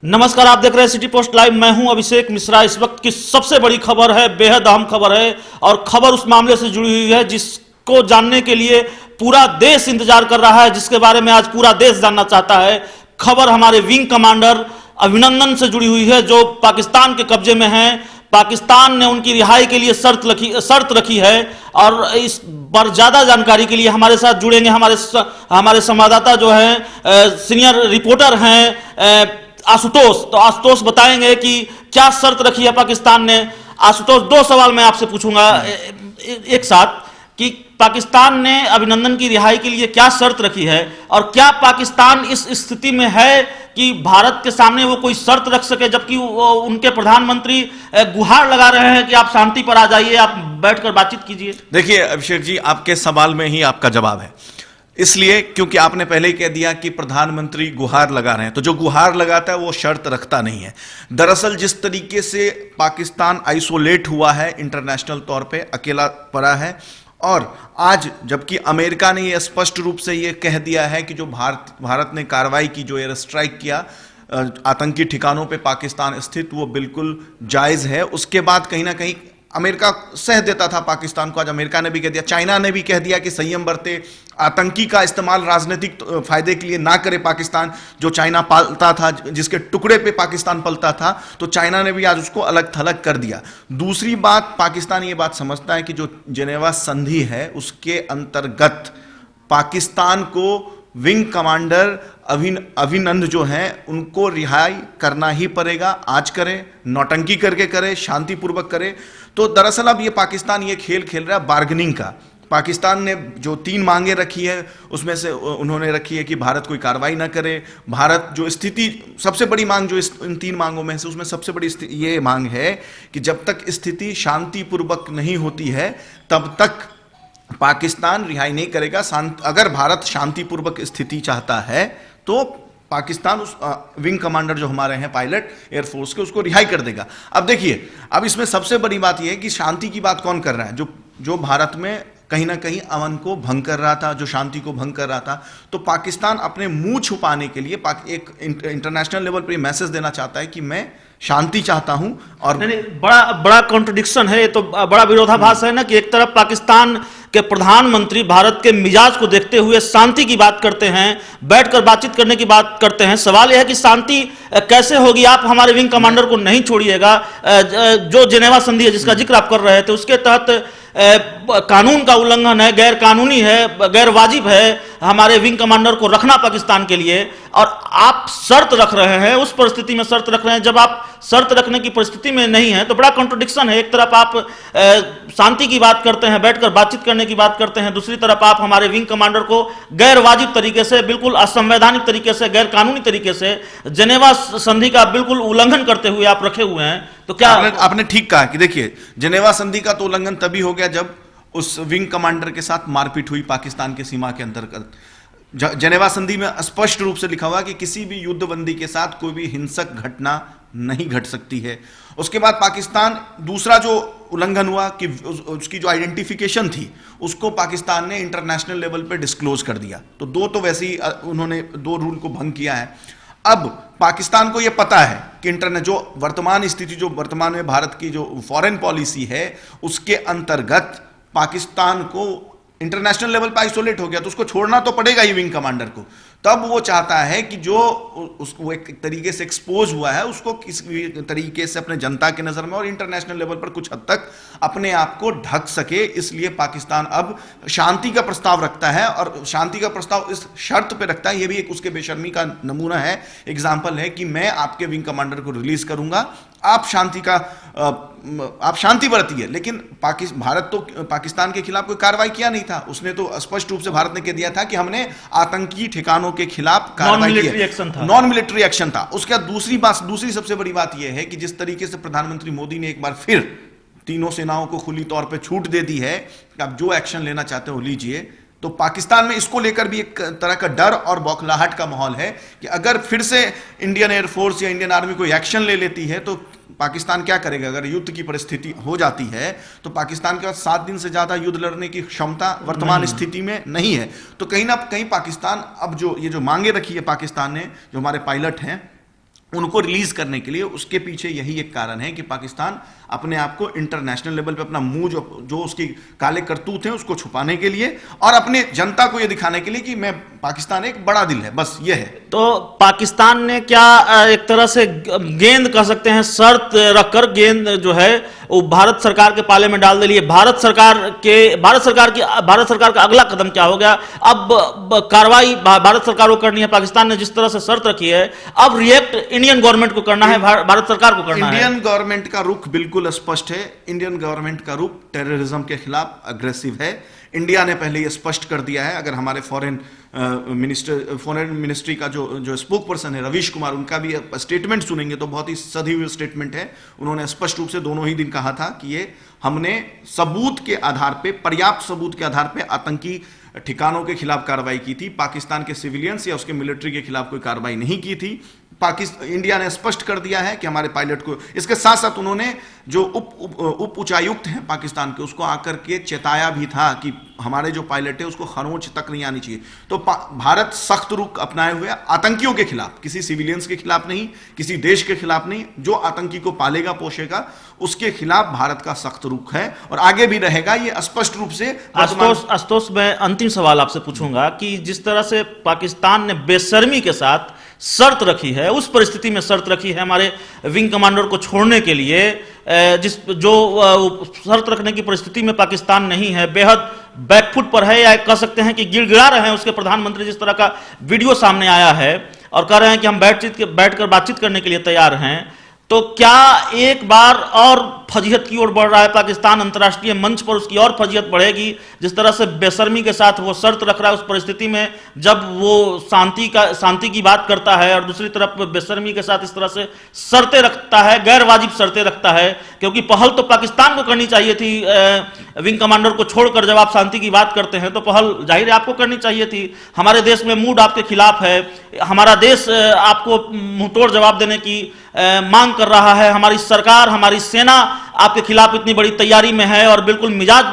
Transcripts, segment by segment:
नमस्कार, आप देख रहे हैं सिटी पोस्ट लाइव। मैं हूं अभिषेक मिश्रा। इस वक्त की सबसे बड़ी खबर है, बेहद अहम खबर है और खबर उस मामले से जुड़ी हुई है जिसको जानने के लिए पूरा देश इंतजार कर रहा है, जिसके बारे में आज पूरा देश जानना चाहता है। खबर हमारे विंग कमांडर अभिनंदन से जुड़ी हुई है जो पाकिस्तान के कब्जे में हैं। पाकिस्तान ने उनकी रिहाई के लिए शर्त रखी है और इस पर ज्यादा जानकारी के लिए हमारे साथ जुड़ेंगे हमारे संवाददाता जो हैं, सीनियर रिपोर्टर हैं आशुतोष। तो आशुतोष बताएंगे कि क्या शर्त रखी है पाकिस्तान ने। आशुतोष, दो सवाल मैं आपसे पूछूंगा एक साथ कि पाकिस्तान ने अभिनंदन की रिहाई के लिए क्या शर्त रखी है और क्या पाकिस्तान इस स्थिति में है कि भारत के सामने वो कोई शर्त रख सके, जबकि उनके प्रधानमंत्री गुहार लगा रहे हैं कि आप शांति पर आ जाइए, आप बैठकर बातचीत कीजिए। देखिए अभिषेक जी, आपके सवाल में ही आपका जवाब है, इसलिए क्योंकि आपने पहले ही कह दिया कि प्रधानमंत्री गुहार लगा रहे हैं। तो जो गुहार लगाता है वो शर्त रखता नहीं है। दरअसल जिस तरीके से पाकिस्तान आइसोलेट हुआ है, इंटरनेशनल तौर पे अकेला पड़ा है, और आज जबकि अमेरिका ने ये स्पष्ट रूप से ये कह दिया है कि जो भारत ने कार्रवाई की, जो एयर स्ट्राइक किया आतंकी ठिकानों पे पाकिस्तान स्थित, वो बिल्कुल जायज है। उसके बाद कहीं ना कहीं अमेरिका सह देता था पाकिस्तान को, आज अमेरिका ने भी कह दिया, चाइना ने भी कह दिया कि संयम बरते, आतंकी का इस्तेमाल राजनीतिक फायदे के लिए ना करे पाकिस्तान। जो चाइना पालता था, जिसके टुकड़े पे पाकिस्तान पलता था, तो चाइना ने भी आज उसको अलग थलग कर दिया। दूसरी बात, पाकिस्तान ये बात समझता है कि जो जेनेवा संधि है उसके अंतर्गत पाकिस्तान को विंग कमांडर अभिनंद जो हैं उनको रिहाई करना ही पड़ेगा। आज करे, नौटंकी करके करे, शांतिपूर्वक करे। तो दरअसल अब ये पाकिस्तान ये खेल खेल रहा है बार्गेनिंग का। पाकिस्तान ने जो 3 मांगे रखी है उसमें से उन्होंने रखी है कि भारत कोई कार्रवाई ना करे। भारत जो स्थिति, सबसे बड़ी मांग जो इन 3 मांगों में से, उसमें सबसे बड़ी ये मांग है कि जब तक स्थिति शांतिपूर्वक नहीं होती है तब तक पाकिस्तान रिहाई नहीं करेगा। अगर भारत शांतिपूर्वक स्थिति चाहता है तो पाकिस्तान उस विंग कमांडर जो हमारे हैं पायलट एयरफोर्स के, उसको रिहाई कर देगा। अब देखिए, अब इसमें सबसे बड़ी बात यह है कि शांति की बात कौन कर रहा है? जो भारत में कहीं ना कहीं अमन को भंग कर रहा था, जो शांति को भंग कर रहा था। तो पाकिस्तान अपने मुंह छुपाने के लिए एक इंटरनेशनल लेवल पर मैसेज देना चाहता है कि मैं शांति चाहता हूं। और नहीं, बड़ा कॉन्ट्रडिक्शन है, ये तो बड़ा विरोधाभास है ना कि एक तरफ पाकिस्तान के प्रधानमंत्री भारत के मिजाज को देखते हुए शांति की बात करते हैं, बैठकर बातचीत करने की बात करते हैं। सवाल यह है कि शांति कैसे होगी? आप हमारे विंग कमांडर को नहीं छोड़िएगा। जो जेनेवा संधि है जिसका जिक्र आप कर रहे थे, उसके तहत कानून का उल्लंघन है, गैर कानूनी है, गैर वाजिब है हमारे विंग कमांडर को रखना पाकिस्तान के लिए, और आप शर्त रख रहे हैं। उस परिस्थिति में शर्त रख रहे हैं, जब आप शर्त रखने की परिस्थिति में नहीं है तो बड़ा कॉन्ट्रडिक्शन है। एक तरफ आप शांति की बात करते हैं, बैठकर बातचीत करने की बात करते हैं, दूसरी तरफ आप हमारे विंग कमांडर को गैर वाजिब तरीके से, बिल्कुल असंवैधानिक तरीके से, गैर कानूनी तरीके से जेनेवा संधि का बिल्कुल उल्लंघन करते हुए आप रखे हुए हैं। तो क्या आपने ठीक कहा कि देखिए, जेनेवा संधि का तो उल्लंघन तभी हो गया जब उस विंग कमांडर के साथ मारपीट हुई पाकिस्तान की सीमा के अंतर्गत। जेनेवा संधि में स्पष्ट रूप से लिखा हुआ कि किसी भी युद्धबंदी के साथ कोई भी हिंसक घटना नहीं घट सकती है। उसके बाद पाकिस्तान, दूसरा जो उल्लंघन हुआ कि उसकी जो आइडेंटिफिकेशन थी उसको पाकिस्तान ने इंटरनेशनल लेवल पे डिस्क्लोज कर दिया। तो वैसे ही उन्होंने 2 रूल को भंग किया है। अब पाकिस्तान को यह पता है कि जो वर्तमान स्थिति, जो वर्तमान में भारत की जो फॉरेन पॉलिसी है, उसके अंतर्गत पाकिस्तान को इंटरनेशनल लेवल पर आइसोलेट हो गया, तो उसको छोड़ना तो पड़ेगा ही विंग कमांडर को। तब वो चाहता है कि जो उसको एक तरीके से एक्सपोज हुआ है उसको किसी तरीके से अपने जनता के नजर में और इंटरनेशनल लेवल पर कुछ हद तक अपने आप को ढक सके। इसलिए पाकिस्तान अब शांति का प्रस्ताव रखता है, और शांति का प्रस्ताव इस शर्त पे रखता है, ये भी एक उसके बेशर्मी का नमूना है, एग्जाम्पल है कि मैं आपके विंग कमांडर को रिलीज करूंगा, आप शांति बरतिए। लेकिन भारत तो पाकिस्तान के खिलाफ कोई कार्रवाई किया नहीं था। उसने तो स्पष्ट रूप से भारत ने कह दिया था कि हमने आतंकी ठिकानों के खिलाफ कार्रवाई की, नॉन मिलिट्री एक्शन था। उसके बाद दूसरी सबसे बड़ी बात यह है कि जिस तरीके से प्रधानमंत्री मोदी ने एक बार फिर तीनों सेनाओं को खुली तौर पर छूट दे दी है कि आप जो एक्शन लेना चाहते हो लीजिए, तो पाकिस्तान में इसको लेकर भी एक तरह का डर और बौखलाहट का माहौल है कि अगर फिर से इंडियन एयरफोर्स या इंडियन आर्मी कोई एक्शन ले लेती है तो पाकिस्तान क्या करेगा। अगर युद्ध की परिस्थिति हो जाती है तो पाकिस्तान के पास 7 दिन से ज्यादा युद्ध लड़ने की क्षमता वर्तमान स्थिति में नहीं है। तो कहीं ना कहीं पाकिस्तान अब ये जो मांगे रखी है पाकिस्तान ने, जो हमारे पायलट हैं उनको रिलीज करने के लिए, उसके पीछे यही एक कारण है कि पाकिस्तान अपने आप को इंटरनेशनल लेवल पे अपना मुंह जो उसकी काले करतूत हैं उसको छुपाने के लिए और अपने जनता को यह दिखाने के लिए कि मैं पाकिस्तान एक बड़ा दिल है, बस ये है। तो पाकिस्तान ने क्या एक तरह से गेंद कह सकते हैं, शर्त रखकर गेंद जो है वो भारत सरकार के पाले में डाल दे लिए। भारत सरकार का अगला कदम क्या हो गया? अब कार्रवाई भारत सरकार को करनी है। पाकिस्तान ने जिस तरह से शर्त रखी है, अब रिएक्ट इंडियन गवर्नमेंट को करना है, भारत सरकार को करना है। इंडियन गवर्नमेंट का रुख बिल्कुल स्पष्ट है। इंडियन गवर्नमेंट का रुख टेररिज्म के खिलाफ अग्रेसिव है। इंडिया ने पहले ये स्पष्ट कर दिया है। अगर हमारे फॉरेन मिनिस्ट्री का जो स्पोक पर्सन है रवीश कुमार, उनका भी स्टेटमेंट सुनेंगे तो बहुत ही सधी हुई स्टेटमेंट है। उन्होंने स्पष्ट रूप से दोनों ही दिन कहा था कि ये हमने सबूत के आधार पे, पर्याप्त सबूत के आधार पे आतंकी ठिकानों के खिलाफ कार्रवाई की थी। पाकिस्तान के सिविलियंस या उसके मिलिट्री के खिलाफ कोई कार्रवाई नहीं की थी। इंडिया ने स्पष्ट कर दिया है कि हमारे पायलट को, इसके साथ साथ उन्होंने जो उप उच्चायुक्त हैं पाकिस्तान के, उसको आकर के चेताया भी था कि हमारे जो पायलट है उसको खरोंच तक नहीं आनी चाहिए। तो भारत सख्त रुख अपनाए हुए आतंकियों के खिलाफ, किसी सिविलियंस के खिलाफ नहीं, किसी देश के खिलाफ नहीं, जो आतंकी को पालेगा पोषेगा उसके खिलाफ भारत का सख्त रुख है और आगे भी रहेगा। ये स्पष्ट रूप से। आशुतोष, मैं अंतिम सवाल आपसे पूछूंगा कि जिस तरह से पाकिस्तान ने बेशर्मी के साथ शर्त रखी है, उस परिस्थिति में शर्त रखी है हमारे विंग कमांडर को छोड़ने के लिए, जो शर्त रखने की परिस्थिति में पाकिस्तान नहीं है, बेहद बैकफुट पर है, या कह सकते हैं कि गिड़गिड़ा रहे हैं उसके प्रधानमंत्री, जिस तरह का वीडियो सामने आया है और कह रहे हैं कि हम बैठकर बातचीत करने के लिए तैयार हैं, तो क्या एक बार और फजीहत की ओर बढ़ रहा है पाकिस्तान? अंतर्राष्ट्रीय मंच पर उसकी और फजीहत बढ़ेगी जिस तरह से बेशर्मी के साथ वो शर्त रख रहा है उस परिस्थिति में, जब वो शांति की बात करता है और दूसरी तरफ बेशर्मी के साथ इस तरह से शर्तें रखता है, गैर वाजिब शर्तें रखता है। क्योंकि पहल तो पाकिस्तान को करनी चाहिए थी, विंग कमांडर को छोड़कर जब आप शांति की बात करते हैं तो पहल जाहिर है आपको करनी चाहिए थी। हमारे देश में मूड आपके खिलाफ है, हमारा देश आपको मुंहतोड़ जवाब देने की मांग कर रहा है, हमारी सरकार, हमारी सेना आपके खिलाफ इतनी बड़ी तैयारी में है और बिल्कुल मिजाज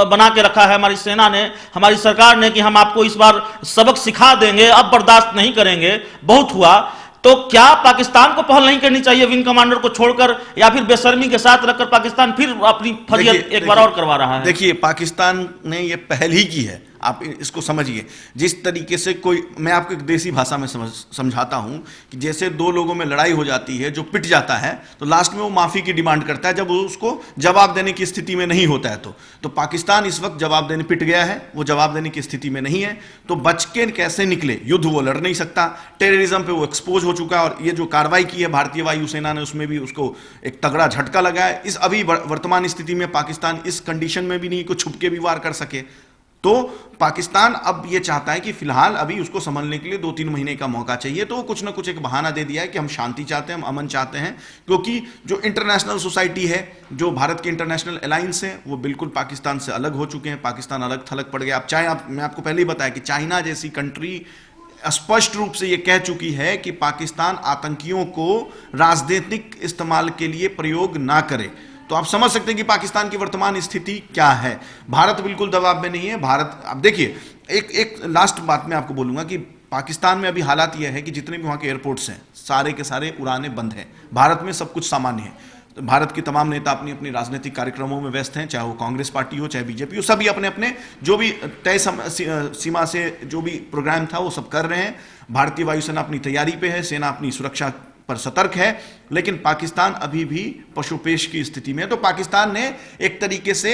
बना के रखा है हमारी सेना ने, हमारी सरकार ने, कि हम आपको इस बार सबक सिखा देंगे, अब बर्दाश्त नहीं करेंगे, बहुत हुआ। तो क्या पाकिस्तान को पहल नहीं करनी चाहिए विंग कमांडर को छोड़कर, या फिर बेशर्मी के साथ रखकर पाकिस्तान फिर अपनी फजीहत एक बार और करवा रहा है? देखिए, पाकिस्तान ने यह पहल ही की है। आप इसको समझिए, जिस तरीके से कोई, मैं आपको एक देसी भाषा में समझाता हूं कि जैसे दो लोगों में लड़ाई हो जाती है, जो पिट जाता है तो लास्ट में वो माफी की डिमांड करता है जब वो उसको जवाब देने की स्थिति में नहीं होता है। तो पाकिस्तान इस वक्त जवाब देने, पिट गया है, वो जवाब देने की स्थिति में नहीं है, तो बच के कैसे निकले? युद्ध वो लड़ नहीं सकता, टेररिज्म पे वो एक्सपोज हो चुका है और ये जो कार्रवाई की है भारतीय वायुसेना ने, उसमें भी उसको एक तगड़ा झटका लगा है। इस अभी वर्तमान स्थिति में पाकिस्तान इस कंडीशन में भी नहीं कि छुप के भी वार कर सके। तो पाकिस्तान अब ये चाहता है कि फिलहाल अभी उसको संभलने के लिए 2-3 महीने का मौका चाहिए, तो कुछ ना कुछ एक बहाना दे दिया है कि हम शांति चाहते हैं, हम अमन चाहते हैं, क्योंकि जो इंटरनेशनल सोसाइटी है, जो भारत के इंटरनेशनल अलायंस है, वो बिल्कुल पाकिस्तान से अलग हो चुके हैं। पाकिस्तान अलग थलग पड़ गया। मैं आपको पहले ही बताया कि चाइना जैसी कंट्री स्पष्ट रूप से यह कह चुकी है कि पाकिस्तान आतंकियों को राजनीतिक इस्तेमाल के लिए प्रयोग ना करे। तो आप समझ सकते हैं कि पाकिस्तान की वर्तमान स्थिति क्या है। भारत बिल्कुल दबाव में नहीं है। भारत, अब देखिए, एक लास्ट बात मैं आपको बोलूंगा कि पाकिस्तान में अभी हालात यह है कि जितने भी वहां के एयरपोर्ट्स हैं, सारे के सारे उड़ानें बंद हैं। भारत में सब कुछ सामान्य है। तो भारत के तमाम नेता अपनी अपनी राजनीतिक कार्यक्रमों में व्यस्त हैं, चाहे वो कांग्रेस पार्टी हो, चाहे बीजेपी हो, सभी अपने अपने जो भी तय सीमा से जो भी प्रोग्राम था वो सब कर रहे हैं। भारतीय वायुसेना अपनी तैयारी पे है, सेना अपनी सुरक्षा पर सतर्क है, लेकिन पाकिस्तान अभी भी पशुपेश की स्थिति में है। तो पाकिस्तान ने एक तरीके से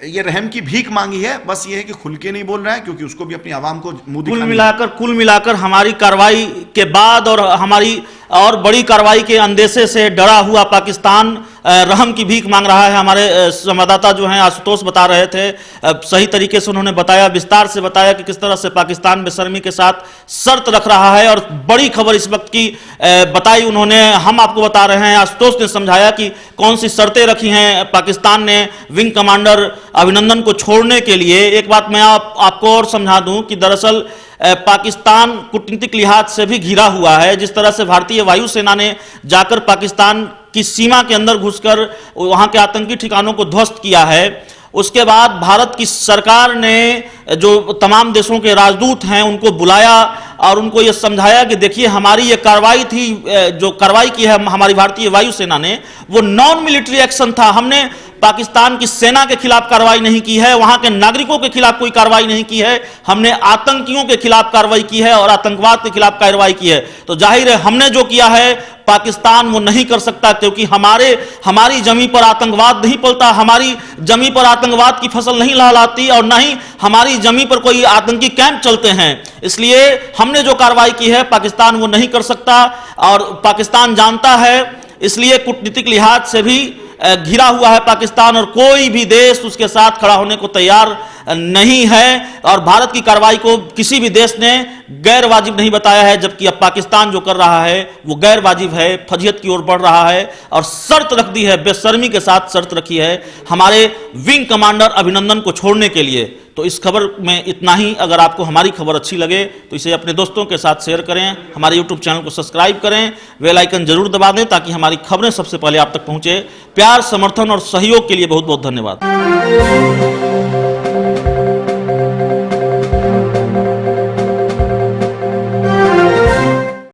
ये रहम की भीख मांगी है, बस ये है कि खुल के नहीं बोल रहा है, क्योंकि उसको भी अपनी आवाम को मुंह दिखाना। कुल मिलाकर हमारी कार्रवाई के बाद और हमारी और बड़ी कार्रवाई के अंदेशे से डरा हुआ पाकिस्तान रहम की भीख मांग रहा है। हमारे संवाददाता जो हैं आशुतोष बता रहे थे, सही तरीके से उन्होंने बताया, विस्तार से बताया कि किस तरह से पाकिस्तान बेशर्मी के साथ शर्त रख रहा है। और बड़ी खबर इस वक्त की बताई उन्होंने, हम आपको बता रहे हैं। आशुतोष ने समझाया कि कौन सी शर्तें रखी हैं पाकिस्तान ने विंग कमांडर अभिनंदन को छोड़ने के लिए। एक बात मैं आपको और समझा दूं कि दरअसल पाकिस्तान कूटनीतिक लिहाज से भी घिरा हुआ है। जिस तरह से भारतीय वायुसेना ने जाकर पाकिस्तान की सीमा के अंदर घुसकर वहां के आतंकी ठिकानों को ध्वस्त किया है, उसके बाद भारत की सरकार ने जो तमाम देशों के राजदूत हैं उनको बुलाया और उनको ये समझाया कि देखिए हमारी ये कार्रवाई थी, जो कार्रवाई की है हमारी भारतीय वायुसेना ने, वो नॉन मिलिट्री एक्शन था। हमने पाकिस्तान की सेना के खिलाफ कार्रवाई नहीं की है, वहां के नागरिकों के खिलाफ कोई कार्रवाई नहीं की है, हमने आतंकियों के खिलाफ कार्रवाई की है और आतंकवाद के खिलाफ कार्रवाई की है। तो जाहिर है हमने जो किया है पाकिस्तान वो नहीं कर सकता, क्योंकि हमारी जमीन पर आतंकवाद नहीं पलता, हमारी जमीन पर आतंकवाद की फसल नहीं लहलाती और न ही हमारी जमीन पर कोई आतंकी कैंप चलते हैं। इसलिए हमने जो कार्रवाई की है पाकिस्तान वो नहीं कर सकता, और पाकिस्तान जानता है, इसलिए कूटनीतिक लिहाज से भी घिरा हुआ है पाकिस्तान, और कोई भी देश उसके साथ खड़ा होने को तैयार नहीं है। और भारत की कार्रवाई को किसी भी देश ने गैर वाजिब नहीं बताया है, जबकि अब पाकिस्तान जो कर रहा है वो गैर वाजिब है, फजियत की ओर बढ़ रहा है, और शर्त रख दी है, बेशर्मी के साथ शर्त रखी है हमारे विंग कमांडर अभिनंदन को छोड़ने के लिए। तो इस खबर में इतना ही। अगर आपको हमारी खबर अच्छी लगे तो इसे अपने दोस्तों के साथ शेयर करें, हमारे YouTube चैनल को सब्सक्राइब करें, बेल आइकन जरूर दबा दें ताकि हमारी खबरें सबसे पहले आप तक पहुंचे। प्यार, समर्थन और सहयोग के लिए बहुत बहुत धन्यवाद।